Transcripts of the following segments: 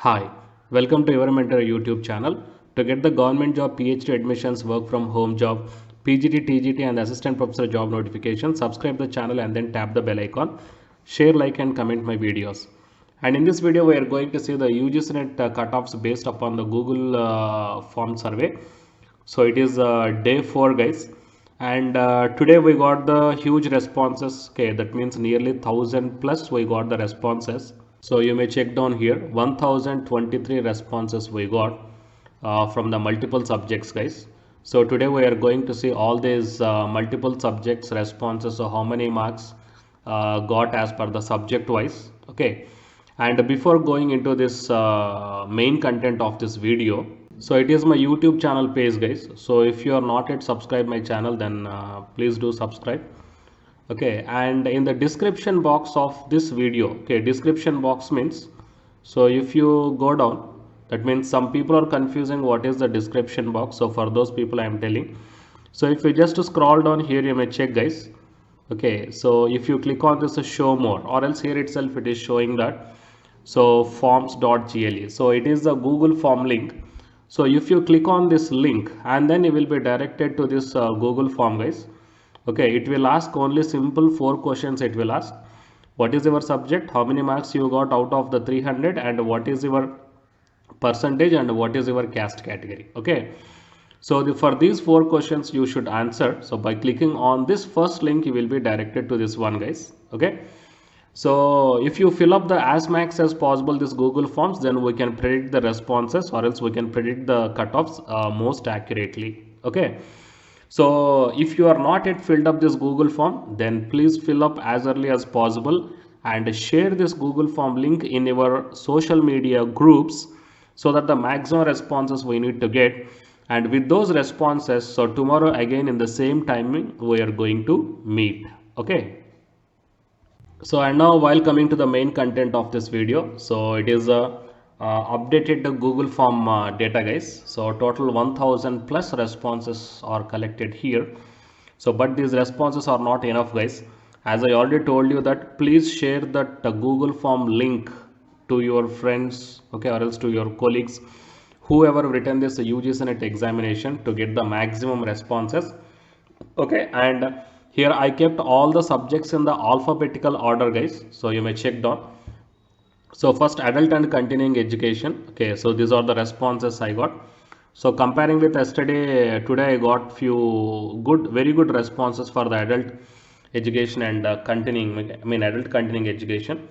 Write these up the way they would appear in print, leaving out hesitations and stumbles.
Hi, welcome to Your Mentor YouTube channel. To get the government job, PhD admissions, work from home job, PGT, TGT and assistant professor job notifications, subscribe the channel and then tap the bell icon. Share, like and comment my videos. And in this video, we are going to see the UGC NET cutoffs based upon the Google form survey. So it is day 4 guys. And today we got the huge responses. Okay, that means nearly 1000 plus we got the responses. So you may check down here 1023 responses we got from the multiple subjects guys. So today we are going to see all these multiple subjects responses. So how many marks got as per the subject wise. Okay. And before going into this main content of this video, so it is my YouTube channel page guys. So if you are not yet subscribed my channel, then please do subscribe. Okay, and in the description box of this video, okay, description box means, so if you go down, that means some people are confusing what is the description box. So for those people I am telling, so if you just scroll down here, you may check guys. Okay, so if you click on this show more, or else here itself it is showing that, so forms.gle, so it is the Google form link. So if you click on this link and then you will be directed to this Google form guys. Okay, it will ask only simple 4 questions. It will ask what is your subject, how many marks you got out of the 300, and what is your percentage, and what is your caste category. Okay, so for these 4 questions you should answer. So by clicking on this first link you will be directed to this one guys. Okay, so if you fill up the as max as possible this Google forms, then we can predict the responses, or else we can predict the cutoffs most accurately. Okay, so if you are not yet filled up this Google form, then please fill up as early as possible and share this Google form link in your social media groups, so that the maximum responses we need to get. And with those responses, so tomorrow again in the same timing we are going to meet. Okay. So and now while coming to the main content of this video, so it is a updated Google form data guys. So total 1000 plus responses are collected here. So but these responses are not enough guys. As I already told you that please share that Google form link to your friends, okay, or else to your colleagues, whoever written this UGC NET examination, to get the maximum responses. Okay, and here I kept all the subjects in the alphabetical order guys. So you may check down. So first adult and continuing education. Okay, so these are the responses I got. So comparing with yesterday, today I got few good, very good responses for the adult education and adult continuing education.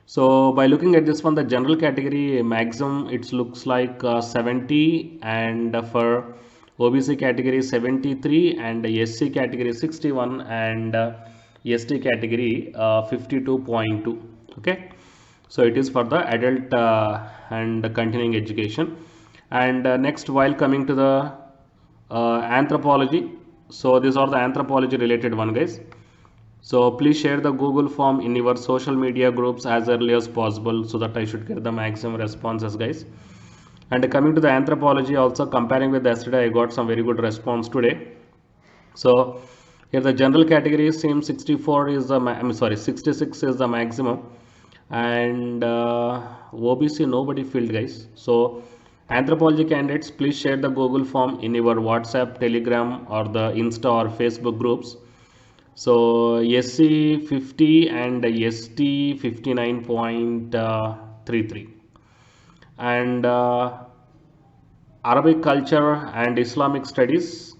So by looking at this one, the general category maximum it looks like 70, and for OBC category 73, and SC category 61, and ST category 52.2. Okay, so it is for the adult and continuing education. And next, while coming to the anthropology, so these are the anthropology related one guys. So please share the Google form in your social media groups as early as possible, so that I should get the maximum responses guys. And coming to the anthropology, also comparing with yesterday, I got some very good response today. So here the general category seems 64 is the 66 is the maximum, and OBC nobody filled guys. So anthropology candidates, please share the Google form in your WhatsApp, Telegram or the Insta or Facebook groups. So SC 50 and ST 59.33, and Arabic culture and Islamic studies,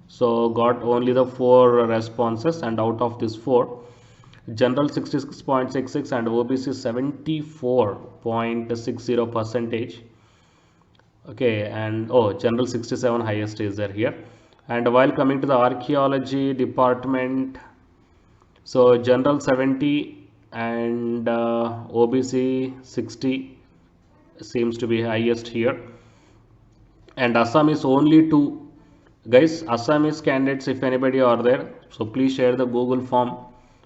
so got only the 4 responses, and out of these 4, general 66.66 and OBC 74.60 percentage. Okay, and general 67 highest is there here. And while coming to the archaeology department, so general 70 and OBC 60 seems to be highest here. And Assamese only 2 guys. Assamese candidates, if anybody are there, so please share the Google form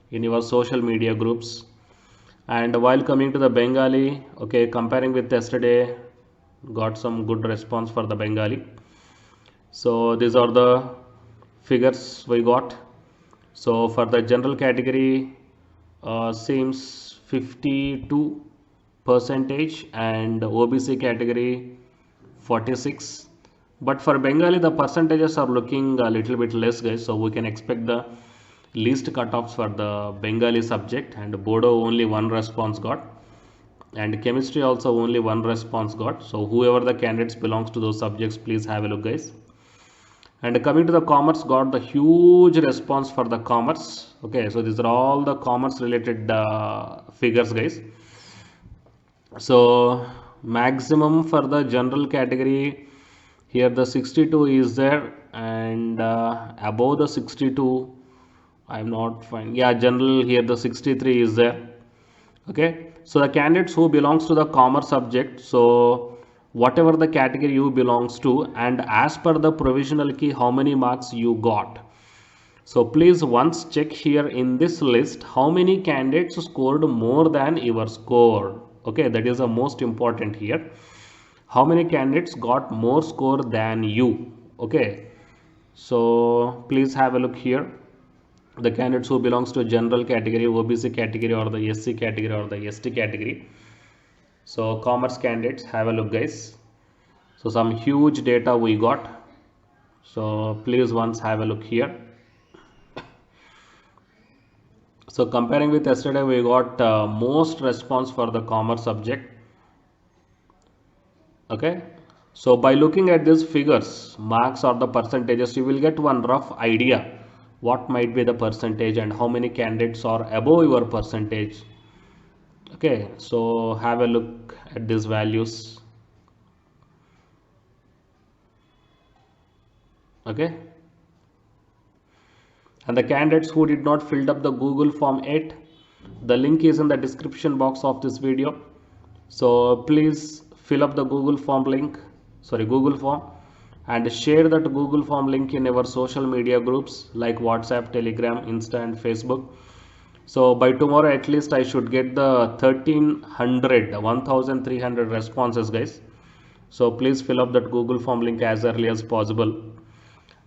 in your social media groups. And while coming to the Bengali, okay, comparing with yesterday, got some good response for the Bengali. So these are the figures we got. So for the general category seems 52 percentage and OBC category 46. But for Bengali the percentages are looking a little bit less, guys, so we can expect the least cutoffs for the Bengali subject. And Bodo only one response got, and chemistry also only one response got. So whoever the candidates belongs to those subjects, please have a look, guys. And coming to the commerce, got the huge response for the commerce. Okay, so these are all the commerce related figures, guys. So maximum for the general category, here the 62 is there, and above the 62 I'm not fine, yeah, general here the 63 is there. Okay, so the candidates who belongs to the commerce subject, so whatever the category you belongs to, and as per the provisional key how many marks you got. So please once check here in this list how many candidates scored more than your score. Okay, that is the most important here. How many candidates got more score than you? Okay, so please have a look here. The candidates who belongs to general category, OBC category, or the SC category, or the ST category. So commerce candidates, have a look, guys. So some huge data we got. So please once have a look here. So comparing with yesterday, we got most response for the commerce subject. Okay, so by looking at these figures, marks or the percentages, you will get one rough idea what might be the percentage and how many candidates are above your percentage. Okay, so have a look at these values. Okay, and the candidates who did not filled up the Google form yet, the link is in the description box of this video. So please fill up the Google form and share that Google form link in our social media groups like WhatsApp, Telegram, Insta and Facebook. So by tomorrow at least I should get the 1300 responses, guys. So please fill up that Google form link as early as possible.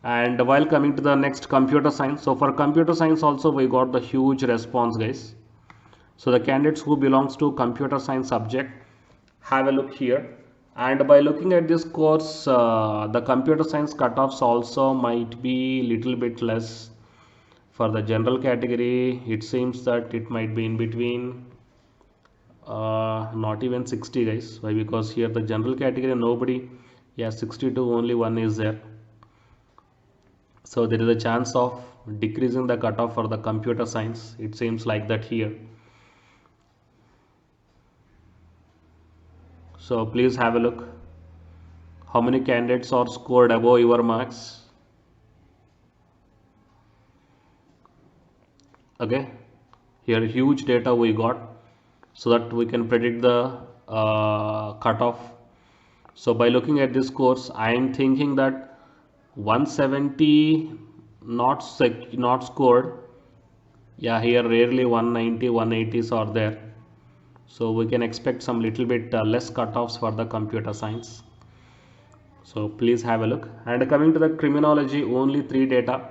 And while coming to the next, computer science, so for computer science also we got the huge response, guys. So the candidates who belongs to computer science subject, have a look here. And by looking at this course, the computer science cutoffs also might be little bit less. For the general category, it seems that it might be in between not even 60, guys. Why? Because here the general category nobody, yeah, 62 only one is there. So there is a chance of decreasing the cutoff for the computer science. It seems like that here. So please have a look. How many candidates are scored above your marks? Okay, here huge data we got, so that we can predict the cutoff. So by looking at this course, I am thinking that 170 not scored. Yeah, here rarely 190, 180s are there. So we can expect some little bit less cutoffs for the computer science. So please have a look. And coming to the criminology, only 3 data.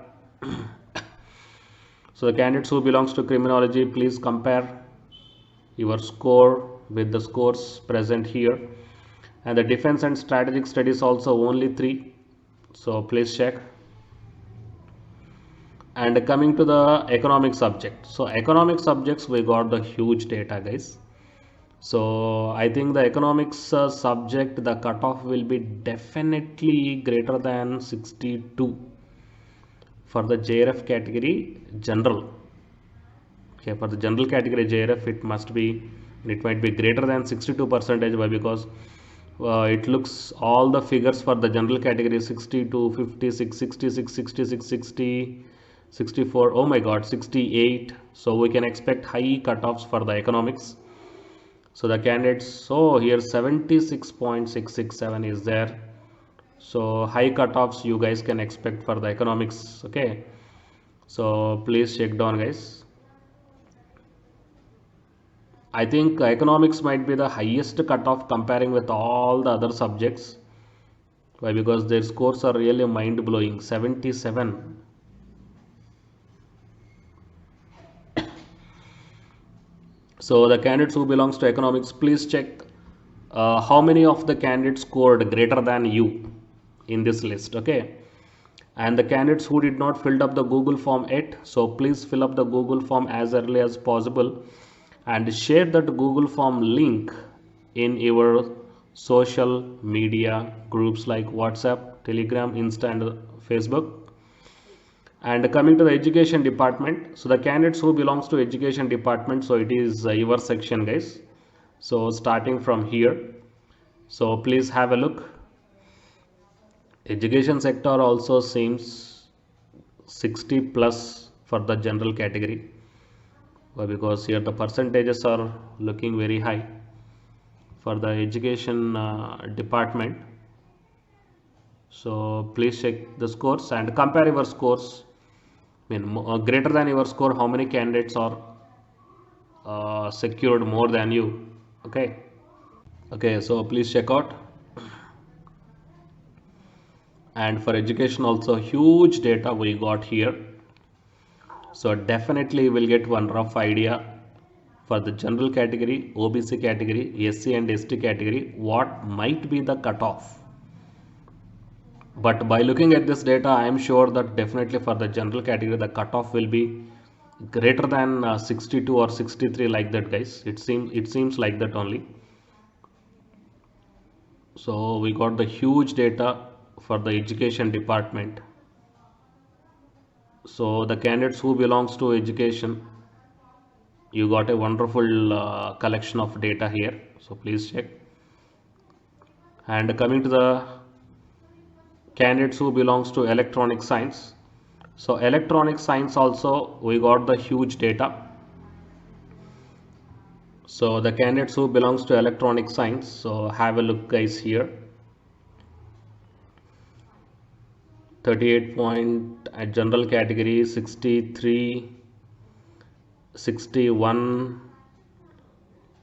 So the candidates who belongs to criminology, please compare your score with the scores present here. And the defense and strategic studies also only 3. So please check. And coming to the economic subject, so economic subjects we got the huge data, guys. So I think the economics subject, the cutoff will be definitely greater than 62 for the JRF category general. Okay, for the general category JRF it might be greater than 62%. Why? Because it looks all the figures for the general category 62, 56, 66, 66, 60, 64, oh my god, 68. So we can expect high cutoffs for the economics. So the candidates, so here 76.667 is there. So high cutoffs you guys can expect for the economics. Okay, so please check down, guys. I think economics might be the highest cutoff comparing with all the other subjects. Why? Because their scores are really mind-blowing, 77. So the candidates who belongs to economics, please check how many of the candidates scored greater than you in this list. Okay, and the candidates who did not filled up the Google form yet, so please fill up the Google form as early as possible and share that Google form link in your social media groups like WhatsApp, Telegram, Insta and Facebook. And coming to the education department, so the candidates who belongs to education department, so it is your section guys. So starting from here, so please have a look. Education sector also seems 60 plus for the general category, because here the percentages are looking very high for the education department. So please check the scores and compare your scores. I mean, greater than your score, how many candidates are secured more than you. Okay, so please check out. And for education also, huge data we got here. So definitely we'll get one rough idea for the general category, OBC category, SC and ST category, what might be the cutoff. But by looking at this data, I am sure that definitely for the general category, the cutoff will be greater than 62 or 63 like that guys. It seems like that only. So we got the huge data for the education department. So the candidates who belongs to education, you got a wonderful collection of data here. So please check. And coming to the candidates who belongs to electronic science, so electronic science also we got the huge data. So the candidates who belongs to electronic science, so have a look guys here. 38 point at general category, 63, 61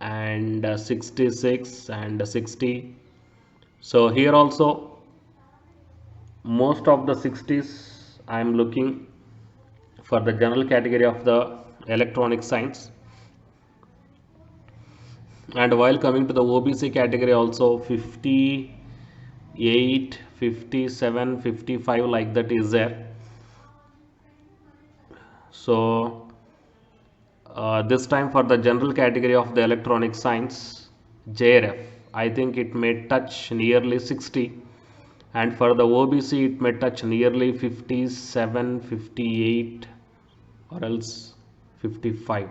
and 66 and 60. So here also most of the 60s I am looking for the general category of the electronic science. And while coming to the OBC category also 58, 57, 55 like that is there. So this time for the general category of the electronic science, JRF, I think it may touch nearly 60, and for the OBC it may touch nearly 57, 58 or else 55.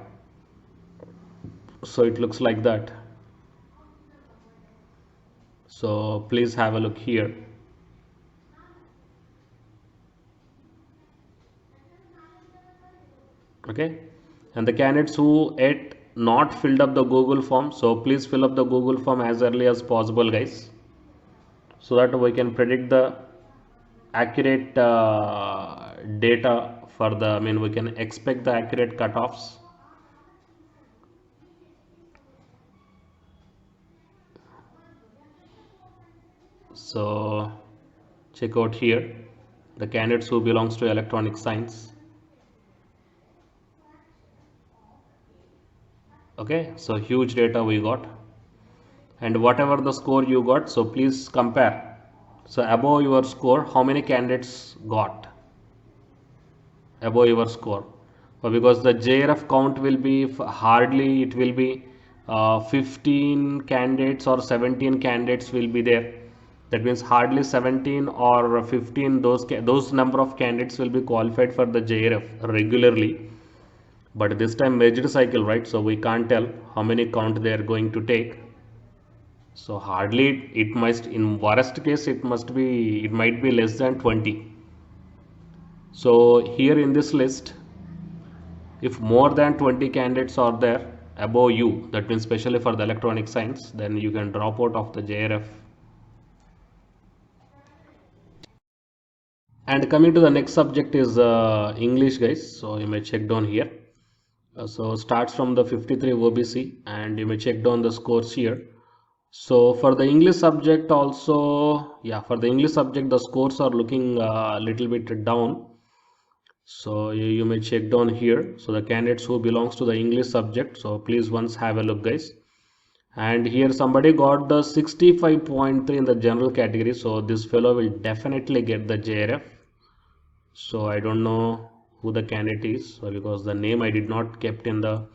So it looks like that. So please have a look here. Okay, and the candidates who yet not filled up the Google form, so please fill up the Google form as early as possible guys, so that we can predict the accurate data for the, I mean we can expect the accurate cutoffs. So check out here the candidates who belongs to electronic science. Okay, so huge data we got, and whatever the score you got, so please compare. So above your score, how many candidates got above your score? Because the JRF count will be hardly, it will be 15 candidates or 17 candidates will be there. That means hardly 17 or 15 those number of candidates will be qualified for the JRF regularly. But this time merged cycle, right? So we can't tell how many count they are going to take. So hardly it must, in worst case it might be less than 20. So here in this list, if more than 20 candidates are there above you, that means especially for the electronic science, then you can drop out of the JRF. And coming to the next subject is English guys. So you may check down here. So starts from the 53 OBC, and you may check down the scores here. So for the English subject also, yeah, for the English subject the scores are looking a little bit down. So you may check down here. So the candidates who belongs to the English subject. So please once have a look, guys. And here somebody got the 65.3 in the general category. So this fellow will definitely get the JRF. So I don't know who the candidate is, because the name I did not kept in the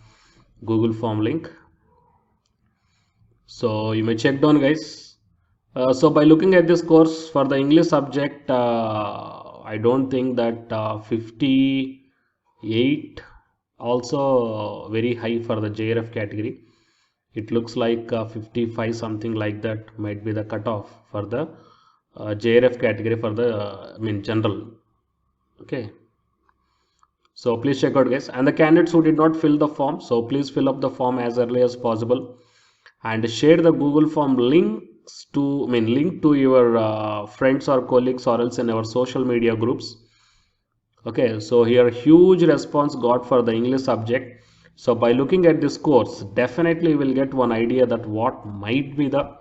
Google form link. So you may check down, guys. So by looking at this course for the English subject, I don't think that 58 also very high for the JRF category. It looks like 55 something like that might be the cutoff for the JRF category for the general. Okay. So please check out, guys. And the candidates who did not fill the form, so please fill up the form as early as possible and share the Google form links to link to your friends or colleagues or else in our social media groups. Okay, so here huge response got for the English subject. So by looking at this course, definitely you will get one idea that what might be the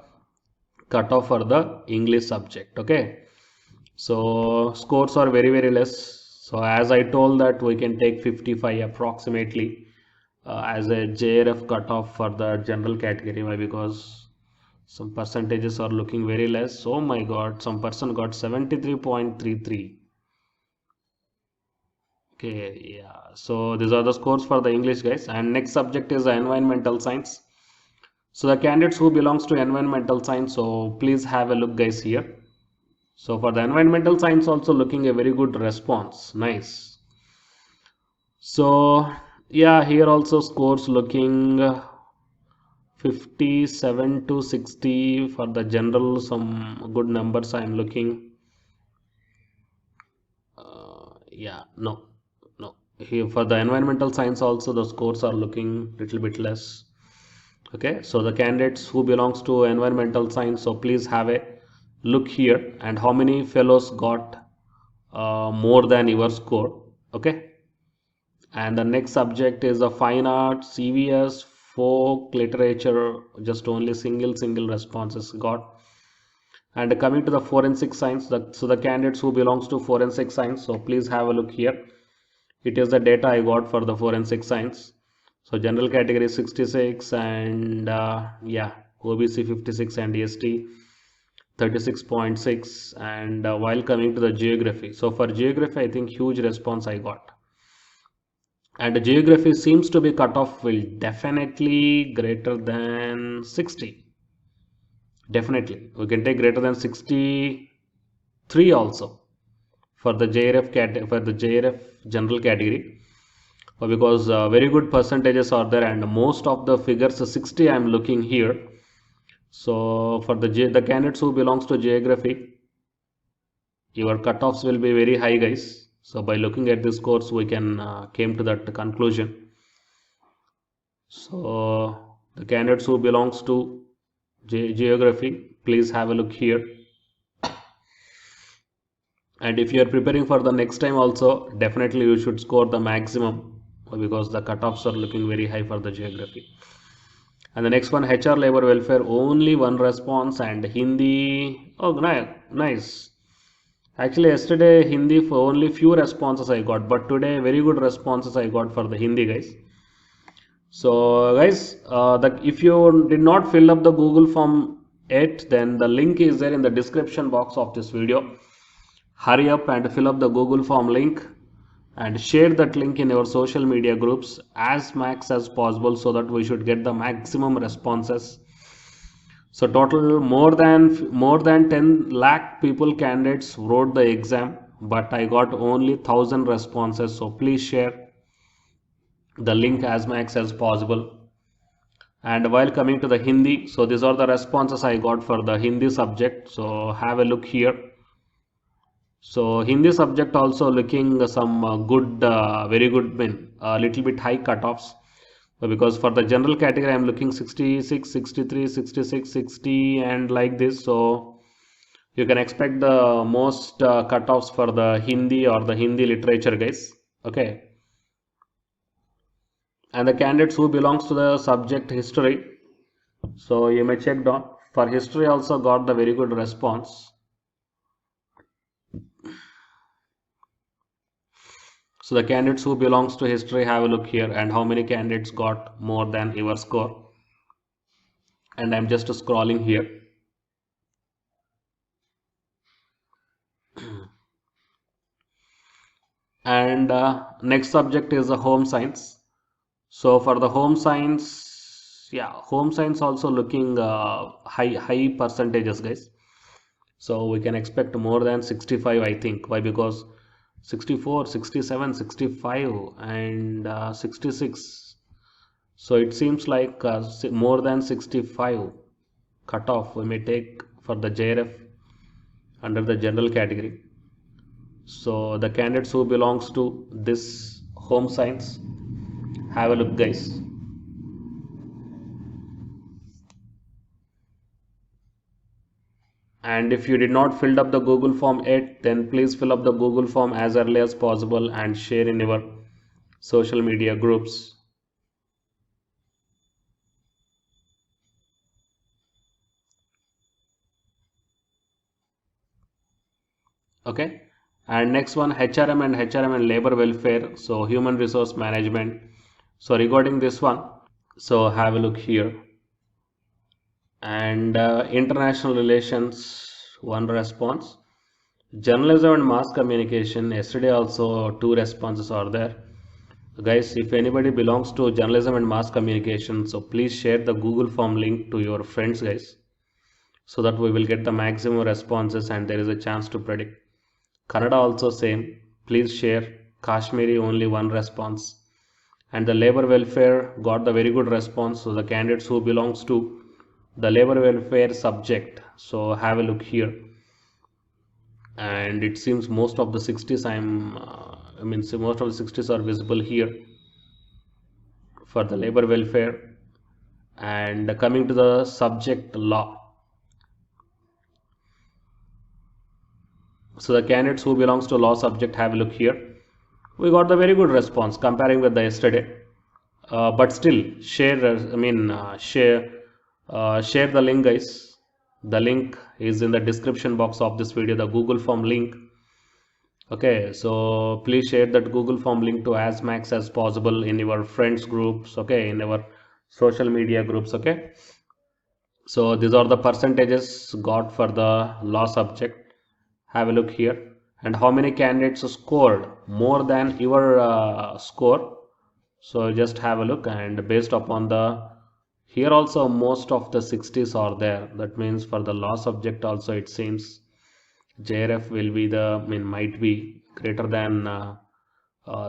cutoff for the English subject. Okay, so scores are very less. So as I told that we can take 55 approximately as a JRF cutoff for the general category. Why? Because some percentages are looking very less. Oh my god, some person got 73.33. Okay, yeah. So these are the scores for the English, guys. And next subject is environmental science. So the candidates who belongs to environmental science, so please have a look, guys, here. So for the environmental science also looking a very good response. Nice. So yeah, here also scores looking 57 to 60 for the general. Some good numbers I am looking. Yeah, no. Here for the environmental science also the scores are looking little bit less. Okay, so the candidates who belongs to environmental science, so please have a look here and how many fellows got more than your score. Okay, and the next subject is the fine arts, CVS, folk, literature, just only single responses got. And coming to the forensic science, so the candidates who belongs to forensic science, so please have a look here. It is the data I got for the forensic science. So general category 66 and yeah, OBC 56 and EST 36.6. And while coming to the geography, so for geography I think huge response I got. And the geography seems to be cutoff will definitely greater than 60. Definitely we can take greater than 63 also for the JRF general category, because very good percentages are there and most of the figures 60 I am looking here. So for the candidates who belongs to geography, your cutoffs will be very high, guys. So by looking at this course we can came to that conclusion. So the candidates who belongs to geography, please have a look here. And if you are preparing for the next time also, definitely you should score the maximum, because the cutoffs are looking very high for the geography. And the next one, HR labor welfare, only one response, and Hindi. Oh, nice. Actually yesterday Hindi for only few responses I got, but today very good responses I got for the Hindi, guys. So guys, if you did not fill up the Google form yet, then the link is there in the description box of this video. Hurry up and fill up the Google form link and share that link in your social media groups as max as possible, so that we should get the maximum responses. So total more than 10 lakh people candidates wrote the exam, but I got only 1000 responses. So please share the link as max as possible. And while coming to the Hindi, so these are the responses I got for the Hindi subject. So have a look here. So Hindi subject also looking some good, very good, a little bit high cutoffs, because for the general category I am looking 66, 63, 66, 60 and like this. So you can expect the most cutoffs for the Hindi or the Hindi literature, guys. Okay. And the candidates who belongs to the subject history, so you may check down. For history also got the very good response. So the candidates who belongs to history, have a look here, and how many candidates got more than your score. And I'm just scrolling here. And next subject is the home science. So for the home science, yeah, home science also looking high percentages, guys. So we can expect more than 65, I think. Why? Because 64, 67, 65, and 66. So it seems like more than 65 cutoff we may take for the JRF under the general category. So the candidates who belongs to this home science, have a look, guys. And if you did not fill up the Google form yet, then please fill up the Google form as early as possible and share in your social media groups. Okay. And next one, HRM and labor welfare. So human resource management. So regarding this one, so have a look here. And international relations, one response. Journalism and mass communication, yesterday also two responses are there. Guys, if anybody belongs to journalism and mass communication, so please share the Google form link to your friends, guys, so that we will get the maximum responses and there is a chance to predict. Kannada also same, please share. Kashmiri only one response. And the labor welfare got the very good response. So the candidates who belongs to the labor welfare subject, so have a look here. And it seems most of the 60s most of the 60s are visible here for the labor welfare. And coming to the subject law, so the candidates who belongs to law subject, have a look here. We got the very good response comparing with the yesterday, but still share share the link, guys. The link is in the description box of this video, the Google form link. Okay, so please share that Google form link to as max as possible in your friends groups, okay, in our social media groups. Okay, so these are the percentages got for the law subject. Have a look here. And how many candidates scored more than your score. So just have a look, and based upon the, here also most of the 60s are there. That means for the law subject also it seems JRF will be the, might be greater than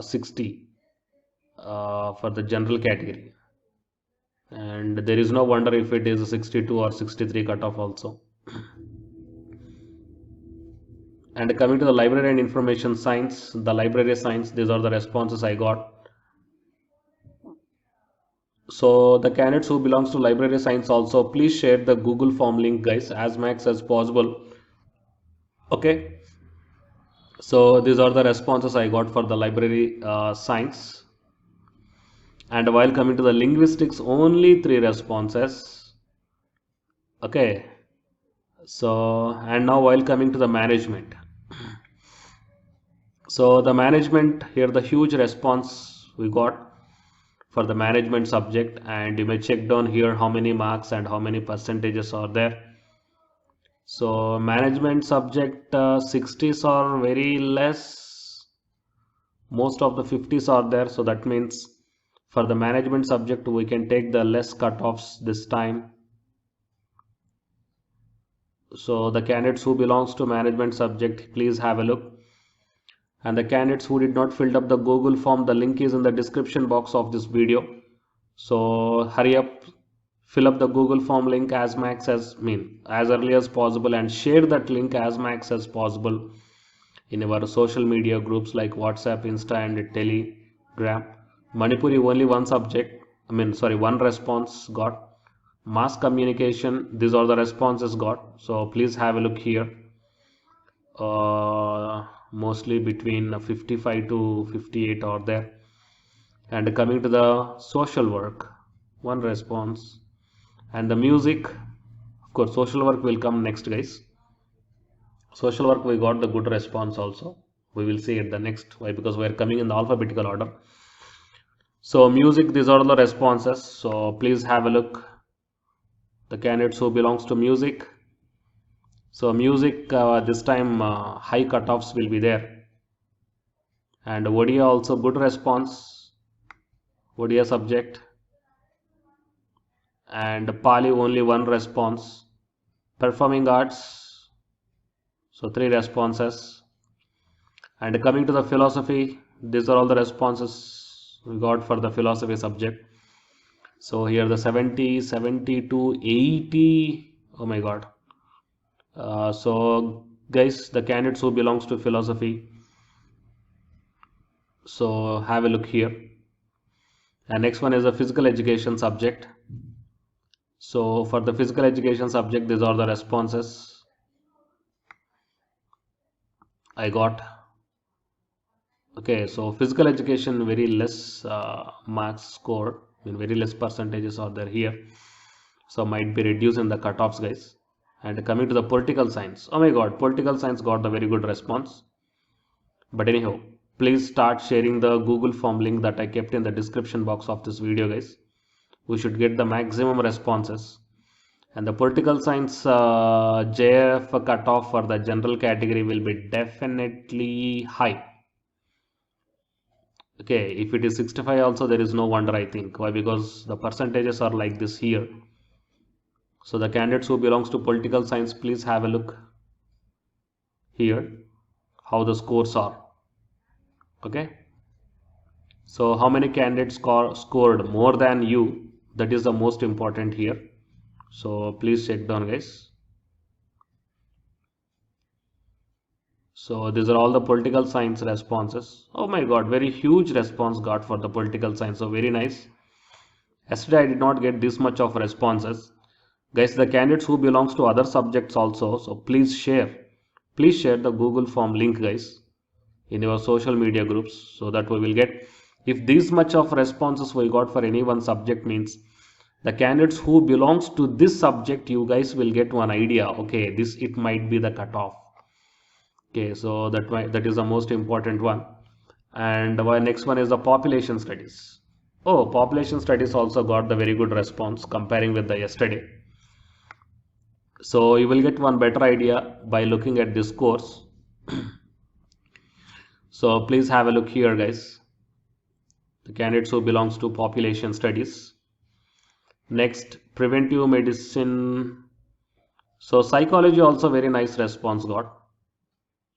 60 for the general category. And there is no wonder if it is 62 or 63 cutoff also. And coming to the library and information science, the library science, these are the responses I got. So the candidates who belongs to library science also, please share the Google form link, guys, as max as possible. Okay, so these are the responses I got for the library science. And while coming to the linguistics, only 3 responses. Okay, so and now while coming to the management, so the management, here the huge response we got for the management subject. And you may check down here how many marks and how many percentages are there. So management subject 60s are very less, most of the 50s are there. So that means for the management subject we can take the less cutoffs this time. So the candidates who belongs to management subject, please have a look. And the candidates who did not fill up the Google form, the link is in the description box of this video. So hurry up, fill up the Google form link as max as as early as possible, and share that link as max as possible in our social media groups like WhatsApp, Insta and Telegram. Manipuri only one subject, one response got. Mass communication, these are the responses got. So please have a look here. Mostly between 55 to 58 are there. And coming to the social work, one response. And the music, of course, social work will come next, guys. Social work we got the good response also. We will see it the next. Why? Because we are coming in the alphabetical order. So music, these are the responses. So please have a look. The candidates who belongs to music. So music, this time high cutoffs will be there. And Odia also good response. Odia subject. And Pali only one response. Performing arts, so 3 responses. And coming to the philosophy, these are all the responses we got for the philosophy subject. So here the 70, 72, 80, oh my god. So guys, the candidates who belongs to philosophy, so have a look here. And next one is the physical education subject. So for the physical education subject, these are the responses I got. Okay, so physical education, very less marks score, very less percentages are there here, so might be reduced in the cutoffs, guys. And coming to the political science, oh my god, political science got the very good response. But anyhow, please start sharing the Google form link that I kept in the description box of this video, guys. We should get the maximum responses. And the political science JF cutoff for the general category will be definitely high. Okay, if it is 65 also, there is no wonder, I think. Why? Because the percentages are like this here. So the candidates who belongs to political science, please have a look here how the scores are. Okay, so how many candidates scored more than you, that is the most important here. So please check down, guys. So these are all the political science responses. Oh my god, very huge response got for the political science, so very nice. Yesterday I did not get this much of responses. Guys, the candidates who belongs to other subjects also, so please share the Google form link, guys, in your social media groups, so that we will get, if this much of responses we got for any one subject, means the candidates who belongs to this subject, you guys will get one idea. Okay, this it might be the cutoff. Okay, so that is the most important one. And our next one is the population studies. Oh, population studies also got the very good response comparing with the yesterday. So you will get one better idea by looking at this course. So please have a look here, guys. The candidates who belongs to population studies. Next, preventive medicine. So psychology also very nice response got.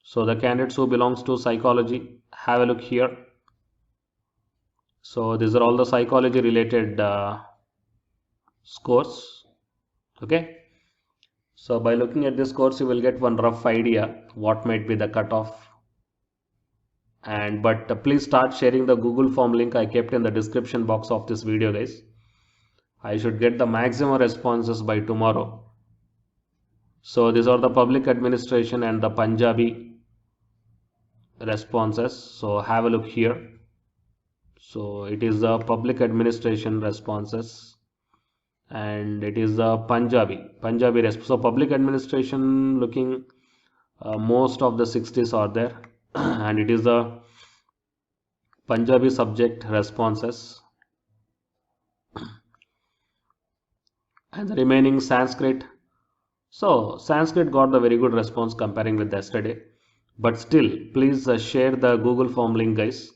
So the candidates who belongs to psychology, have a look here. So these are all the psychology related scores. Okay. So by looking at this course, you will get one rough idea what might be the cutoff. And but please start sharing the Google form link I kept in the description box of this video, guys. I should get the maximum responses by tomorrow. So these are the public administration and the Punjabi responses. So have a look here. So it is the public administration responses, and it is the Punjabi response. So public administration looking most of the 60s are there, and it is the Punjabi subject responses, and the remaining Sanskrit. So Sanskrit got the very good response comparing with yesterday, but still please share the Google form link, guys.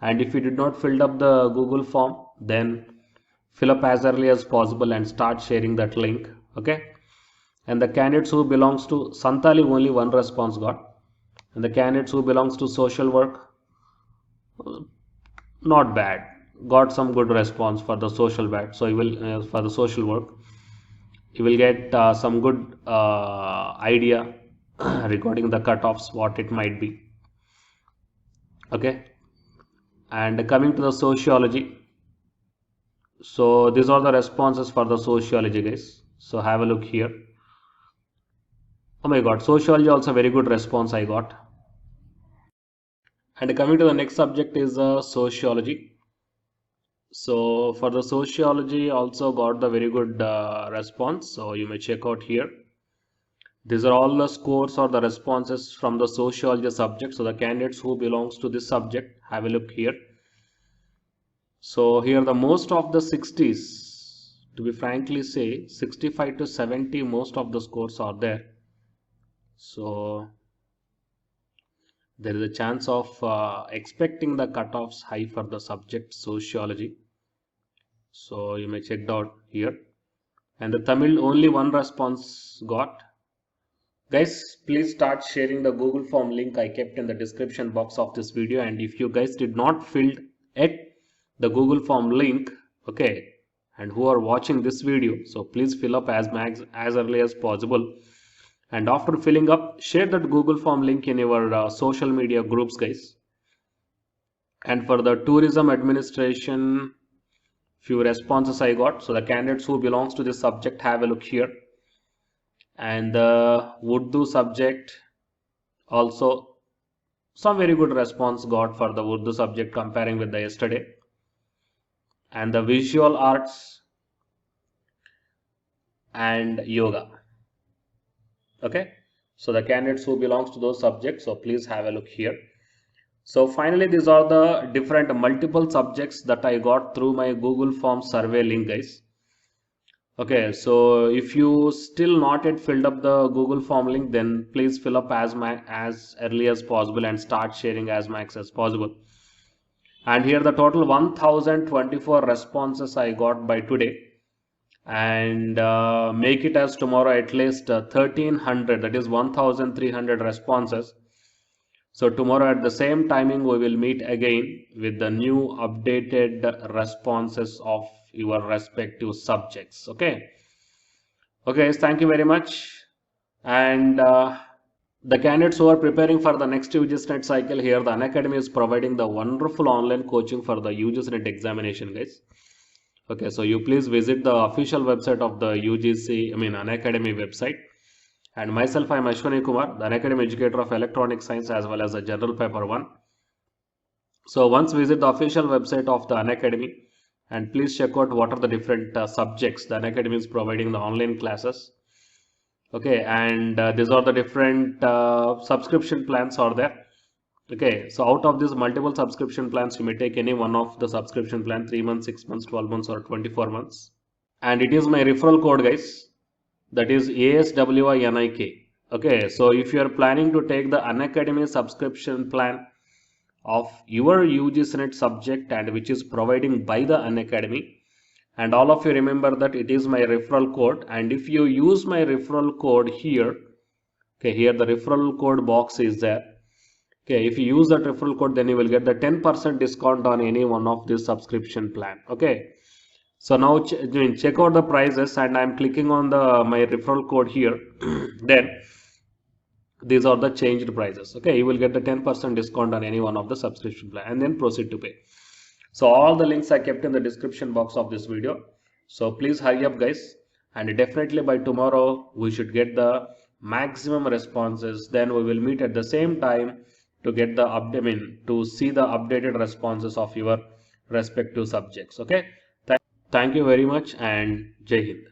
And if you did not fill up the Google form, then fill up as early as possible and start sharing that link. Okay. And the candidates who belongs to Santali, only one response got. And the candidates who belongs to social work, not bad, got some good response for the social work. So you will for the social work, you will get some good idea regarding the cutoffs, what it might be. Okay. And coming to the sociology, so these are the responses for the sociology, guys. So have a look here. Oh my god, sociology also very good response I got. And coming to the next subject is sociology. So for the sociology also got the very good response, so you may check out here. These are all the scores or the responses from the sociology subject. So the candidates who belongs to this subject, have a look here. So here the most of the 60s, to be frankly say 65 to 70, most of the scores are there. So there is a chance of expecting the cutoffs high for the subject sociology. So you may check it out here. And the Tamil, only one response got. Guys, please start sharing the Google form link I kept in the description box of this video. And if you guys did not fill yet the Google form link, okay, and who are watching this video, so please fill up as early as possible. And after filling up, share that Google form link in your social media groups, guys. And for the tourism administration, few responses I got. So the candidates who belongs to this subject, have a look here. And the Urdu subject, also some very good response got for the Urdu subject comparing with the yesterday. And the visual arts and yoga. Okay, so the candidates who belongs to those subjects, so please have a look here. So finally, these are the different multiple subjects that I got through my Google Form survey link, guys. Okay, so if you still not yet filled up the Google Form link, then please fill up as early as possible and start sharing as much as possible. And here the total 1024 responses I got by today. And make it as tomorrow at least 1300, that is 1300 responses. So tomorrow at the same timing we will meet again with the new updated responses of your respective subjects. Okay, thank you very much. And the candidates who are preparing for the next UGC NET cycle, here the Unacademy is providing the wonderful online coaching for the UGC NET examination, guys. Okay, so you please visit the official website of the Unacademy website. And myself, I am Ashwani Kumar, the Unacademy educator of electronic science as well as the general paper 1. So once visit the official website of the Unacademy and please check out what are the different subjects the Unacademy is providing the online classes. Okay, and these are the different subscription plans are there. Okay, so out of these multiple subscription plans, you may take any one of the subscription plan, 3 months, 6 months, 12 months or 24 months. And it is my referral code, guys. That is ASWINIK. Okay, so if you are planning to take the Unacademy subscription plan of your UGC NET subject and which is providing by the Unacademy, and all of you remember that it is my referral code, and if you use my referral code here, okay, here the referral code box is there. Okay, if you use that referral code, then you will get the 10% discount on any one of this subscription plan. Okay, so now check out the prices, and I'm clicking on the my referral code here. Then these are the changed prices. Okay, you will get the 10% discount on any one of the subscription plan, and then proceed to pay. So all the links I kept in the description box of this video. So please hurry up, guys, and definitely by tomorrow we should get the maximum responses. Then we will meet at the same time to get the to see the updated responses of your respective subjects. Okay, thank you very much, and Jai Hind.